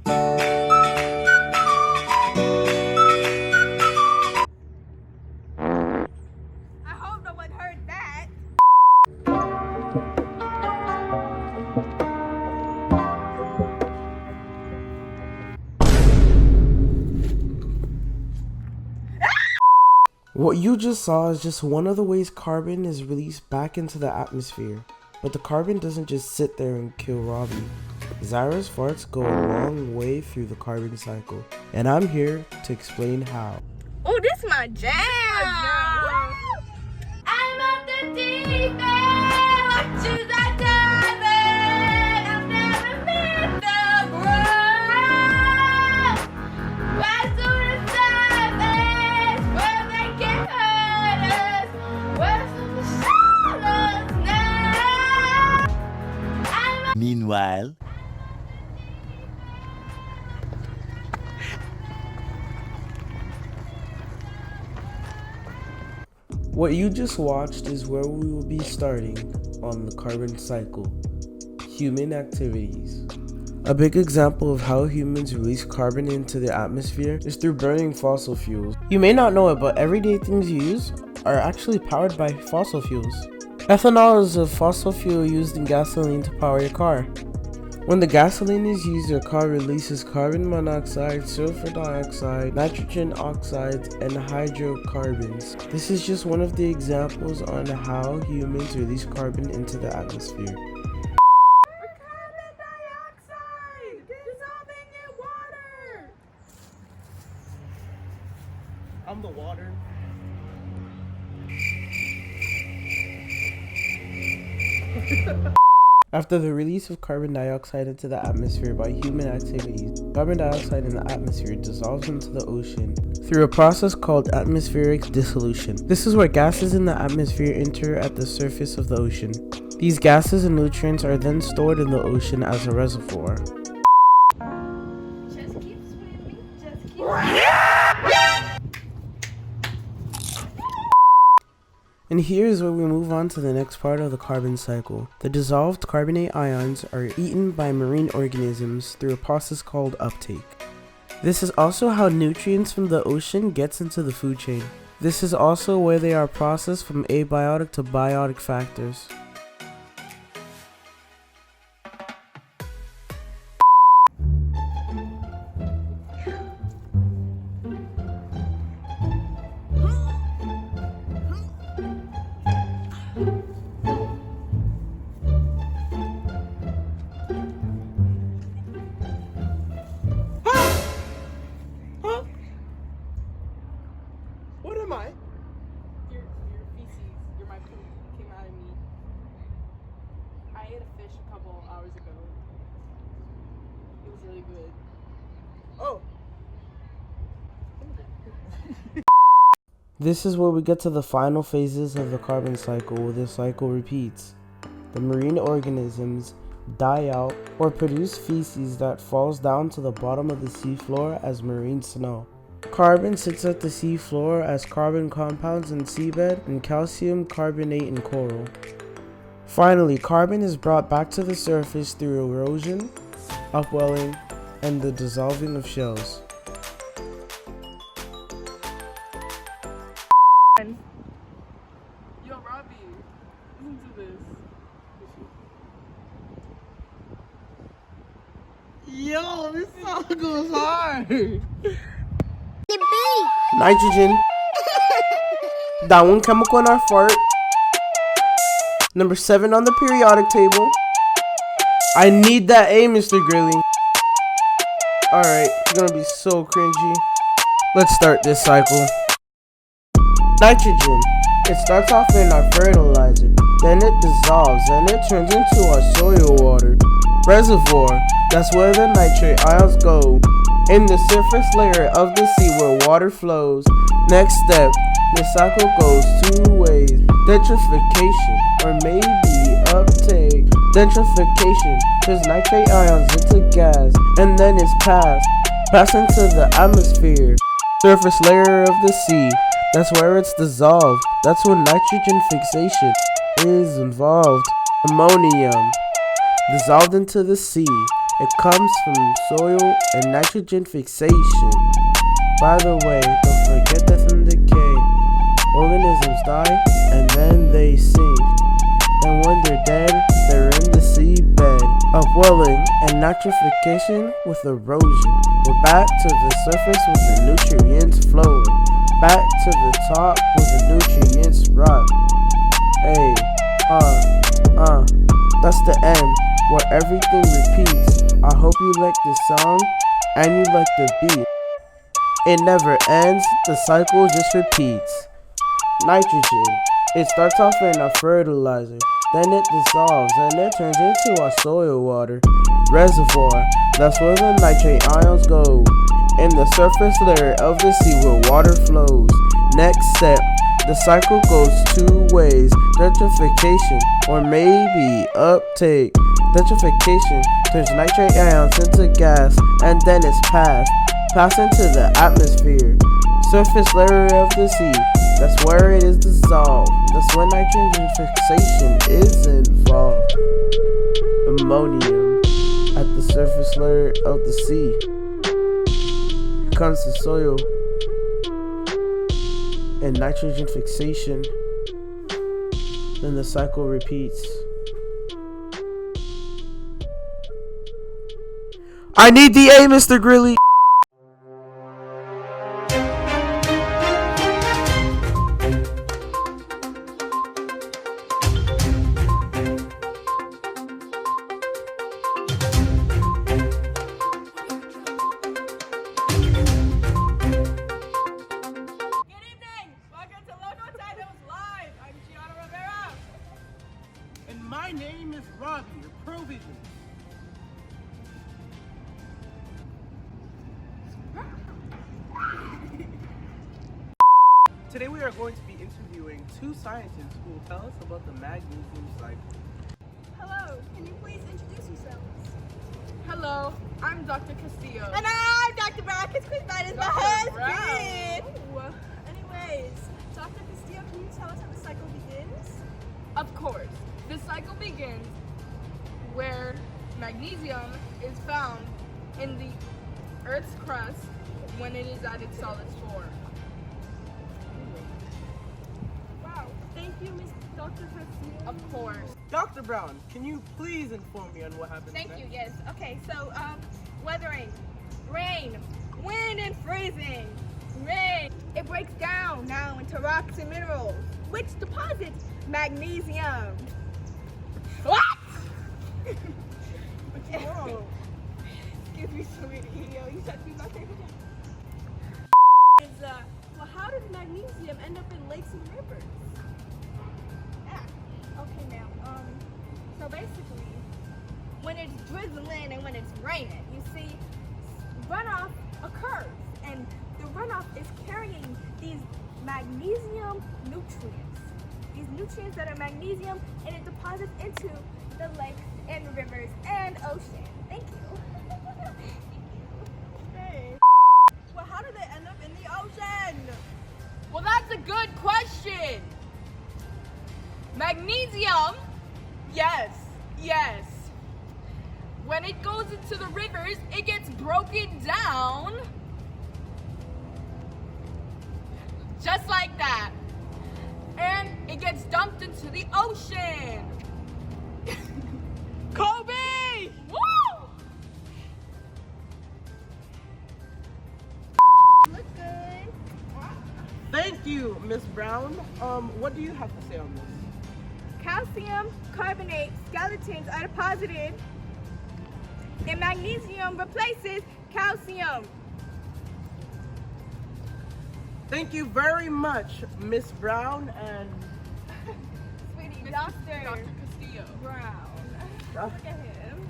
I hope no one heard that. What you just saw is just one of the ways carbon is released back into the atmosphere. But the carbon doesn't just sit there and kill Robbie. Zyra's farts go a long way through the carbon cycle, and I'm here to explain how. Oh, this my jam. I'm up the deep end. What you that diving? I've never been the ground. Why do the savage where they can hurt us? Where's the shadows now? Meanwhile, What you just watched is where we will be starting on the carbon cycle. Human activities. A big example of how humans release carbon into the atmosphere is through burning fossil fuels. You may not know it, but everyday things you use are actually powered by fossil fuels. Ethanol is a fossil fuel used in gasoline to power your car. When the gasoline is used, your car releases carbon monoxide, sulfur dioxide, nitrogen oxides, and hydrocarbons. This is just one of the examples on how humans release carbon into the atmosphere. Carbon dioxide dissolving in water. I'm the water. After the release of carbon dioxide into the atmosphere by human activities, carbon dioxide in the atmosphere dissolves into the ocean through a process called atmospheric dissolution. This is where gases in the atmosphere enter at the surface of the ocean. These gases and nutrients are then stored in the ocean as a reservoir. Just keep swimming. Just keep. And here is where we move on to the next part of the carbon cycle. The dissolved carbonate ions are eaten by marine organisms through a process called uptake. This is also how nutrients from the ocean gets into the food chain. This is also where they are processed from abiotic to biotic factors. What am I? Your feces, my poop came out of me. I ate a fish a couple hours ago. It was really good. Oh. This is where we get to the final phases of the carbon cycle, where the cycle repeats. The marine organisms die out or produce feces that falls down to the bottom of the seafloor as marine snow. Carbon sits at the seafloor as carbon compounds in seabed and calcium carbonate in coral. Finally, carbon is brought back to the surface through erosion, upwelling, and the dissolving of shells. Yo, Robbie, listen to this. Yo, this song goes hard! Nitrogen. That one chemical in our fart. Number 7 on the periodic table. I need that A, Mr. Grilli. Alright, it's gonna be so cringy. Let's start this cycle. Nitrogen. It starts off in our fertilizer. Then it dissolves and it turns into our soil water. Reservoir. That's where the nitrate ions go. In the surface layer of the sea where water flows. Next step, the cycle goes 2 ways. Denitrification, or maybe uptake. Denitrification turns nitrate ions into gas, and then it's passed into the atmosphere. Surface layer of the sea, that's where it's dissolved. That's when nitrogen fixation is involved. Ammonium, dissolved into the sea. It comes from soil and nitrogen fixation. By the way, don't forget death and decay. Organisms die and then they sink. And when they're dead, they're in the seabed. Upwelling and nitrification with erosion. We're back to the surface with the nutrients flowing. Back to the top with the nutrients rock. Hey, that's the end where everything repeats. I hope you like this song and you like the beat. It never ends, the cycle just repeats. Nitrogen, it starts off in a fertilizer, then it dissolves and it turns into our soil water reservoir. That's where the nitrate ions go, in the surface layer of the sea where water flows. Next step, the cycle goes two ways, gentrification or maybe uptake. Gentrification turns nitrate ions into gas and then it's passed into the atmosphere. Surface layer of the sea, that's where it is dissolved. That's when nitrogen fixation is involved. Ammonium at the surface layer of the sea comes to soil and nitrogen fixation. Then the cycle repeats. I need the A, Mr. Grilli. My name is Robbie, your provision. Today we are going to be interviewing two scientists who will tell us about the Magnesium Cycle. Hello, can you please introduce yourselves? Hello, I'm Dr. Castillo. And I'm Dr. Brown, because Chris Brown is my husband. Anyways, Dr. Castillo, can you tell us how the cycle begins? of course, the cycle begins where magnesium is found in the Earth's crust when it is at its solid form. Wow, thank you, Miss Dr. Castillo. Of course. Dr. Brown, can you please inform me on what happens Thank next? you, yes. Okay, so, weathering, rain, wind and freezing, rain. It breaks down now into rocks and minerals, which deposits magnesium. What? Whoa. Excuse me, sweetie. Yo, you said to me my favorite. Well, how does magnesium end up in lakes and rivers? Okay, now, so basically, when it's drizzling and when it's raining, you see, runoff occurs, and the runoff is carrying these magnesium nutrients. These nutrients that are magnesium, and it deposits into the lakes and rivers and ocean. Thank you. Hey. Well, how do they end up in the ocean? Well, that's a good question. Magnesium, yes. When it goes into the rivers, it gets broken down. Just like that. And it gets dumped into the ocean. Kobe! Woo! Look good. Thank you, Miss Brown. What do you have to say on this? Calcium carbonate skeletons are deposited, and magnesium replaces calcium. Thank you very much, Miss Brown and Sweetie, Dr. Dr. Castillo. Brown. uh, Look at him.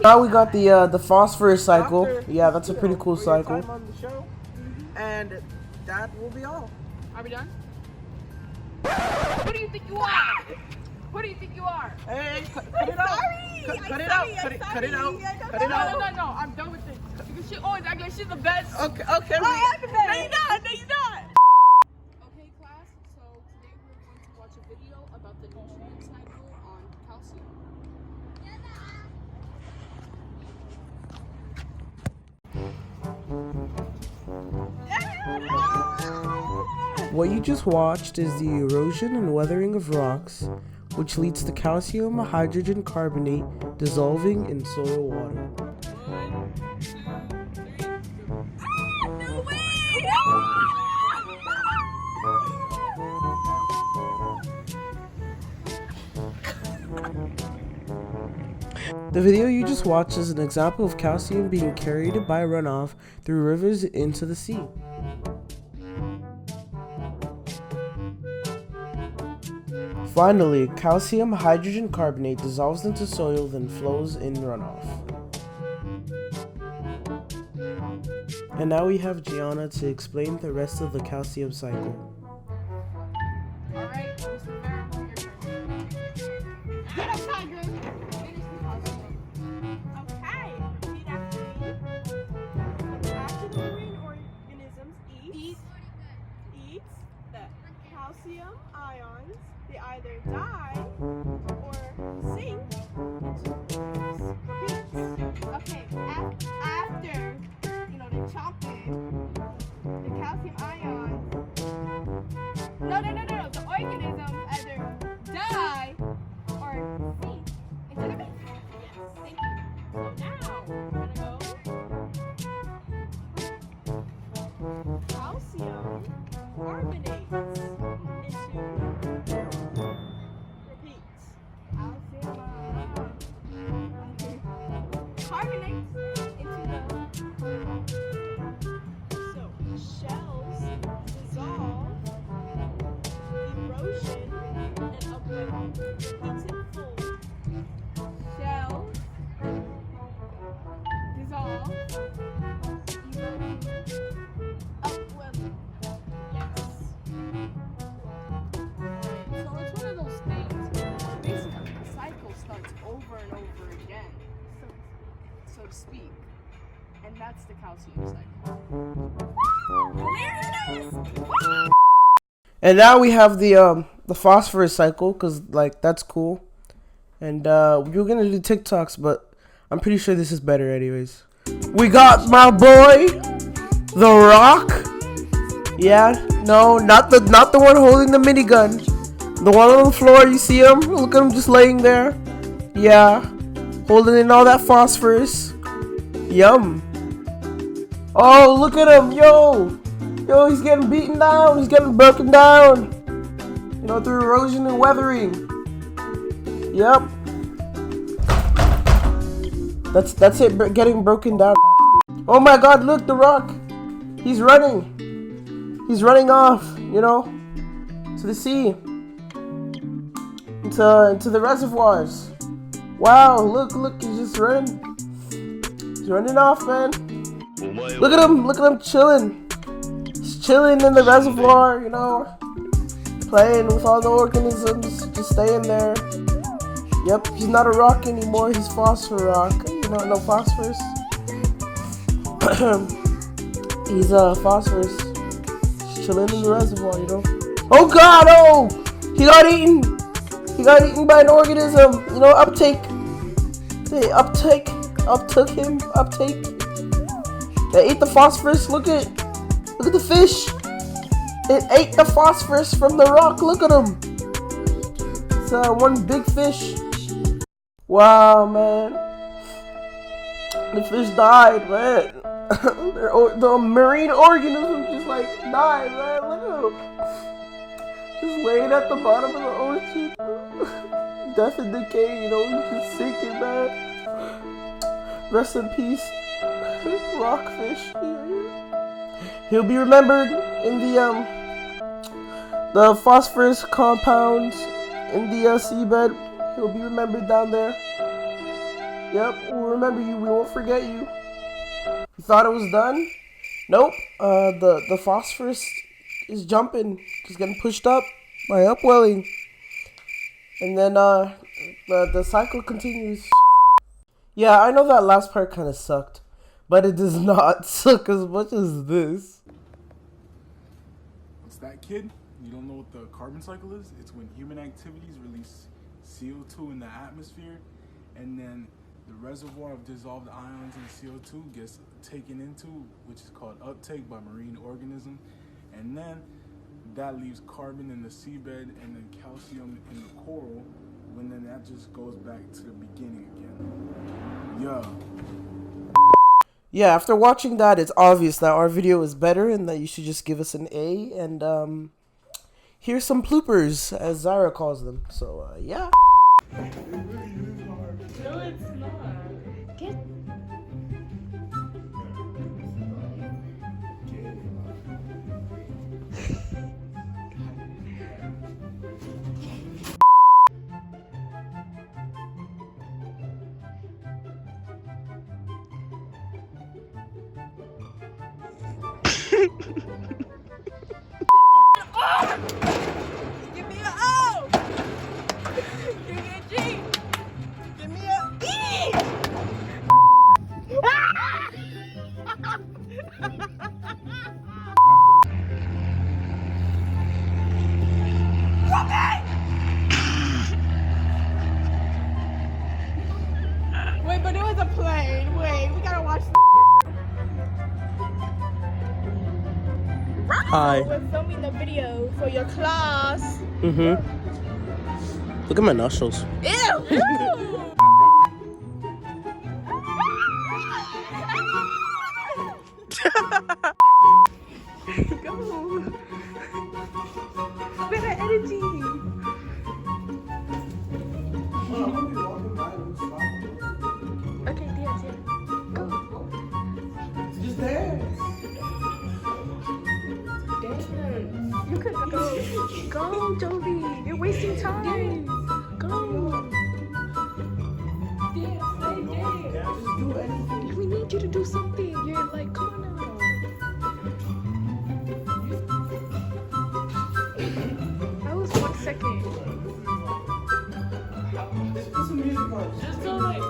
Now we got the phosphorus cycle. Dr. Yeah, that's a pretty cool for your cycle. time on the show. And that will be all. Are we done? Who do you think you are? Who do you think you are? Hey, cut it out. Cut it out. Cut it out. Cut it out. No, I'm done with this. Because she always acts like she's the best. Okay. I am the No, best. you're not. Okay, class. So today we're going to watch a video about the nutrient cycle on calcium. What you just watched is the erosion and weathering of rocks, which leads to calcium hydrogen carbonate dissolving in soil water. 1, 2, 3. No way! The video you just watched is an example of calcium being carried by runoff through rivers into the sea. Finally, calcium hydrogen carbonate dissolves into soil then flows in runoff. And now we have Gianna to explain the rest of the calcium cycle. Alright, Mr. Grilli, your turn. Get up, tiger! Finish the calcium. Okay, repeat after me. After the marine organisms eat the calcium ions, they either die or sink into repeats. Okay, after they chomp it, the calcium ions. No. The organisms either die or sink into the repeats. Yes, thank you. So now we're gonna go calcium carbonates into repeats. Calcium. Carbonates into the so shells dissolve, erosion, and upwelling. Repeats in full. Shells. Dissolve. Upwelling. Yes. So it's one of those things where basically the cycle starts over and over again, so to speak. And that's the calcium cycle. And now we have the phosphorus cycle, cause like that's cool. And we were gonna do TikToks, but I'm pretty sure this is better anyways. We got my boy, The Rock. Yeah, no, not the one holding the minigun. The one on the floor, you see him? Look at him just laying there. Yeah, holding in all that phosphorus. Yum. Oh, look at him, yo, he's getting beaten down. He's getting broken down. Through erosion and weathering. Yep. That's it, getting broken down. Oh my God, look, The Rock. He's running. He's running off, to the sea. Into the reservoirs. Wow, look, he's just running. He's running off, man. Look at him chilling. He's chilling in the reservoir, playing with all the organisms, just staying there. Yep, he's not a rock anymore, he's phosphor rock. No phosphorus. He's phosphorus. Just chilling in the reservoir, Oh God, oh! He got eaten! He got eaten by an organism, uptake. They uptook him. They ate the phosphorus, look at the fish. It ate the phosphorus from the rock, look at him. It's one big fish. Wow, man. The fish died, man. The marine organism just died, man. Look at him. Just laying at the bottom of the ocean. Death and decay, he's just sinking, man. Rest in peace, rockfish. He'll be remembered in the phosphorus compounds in the seabed. He'll be remembered down there. Yep, we'll remember you. We won't forget you. You thought it was done? Nope. The phosphorus is jumping, just getting pushed up by upwelling, and then the cycle continues. Yeah, I know that last part kind of sucked, but it does not suck as much as this. What's that, kid? You don't know what the carbon cycle is? It's when human activities release CO2 in the atmosphere, and then the reservoir of dissolved ions in CO2 gets taken into, which is called uptake by marine organism, and then that leaves carbon in the seabed and then calcium in the coral, when then that just goes back to the beginning again. Yeah, after watching that, it's obvious that our video is better and that you should just give us an A. And here's some bloopers, as Zyra calls them. So yeah. No, it's not. Get Give me an O! Give me a G! Give me a E! Wait, but it was a plane. Wait, we gotta watch. Hi. We're filming the video for your class. Look at my nostrils. Ew! Go! Better energy! Okay, dance, yeah. Go! Just dance. Dance! You could go! Go, Jovi! You're wasting time! Go! Dance, stay dance! Just do anything. We need you to do something! You're like, come on now! That was 1 second. Put some music on. Just go like.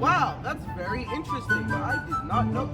Wow, that's very interesting. I did not know.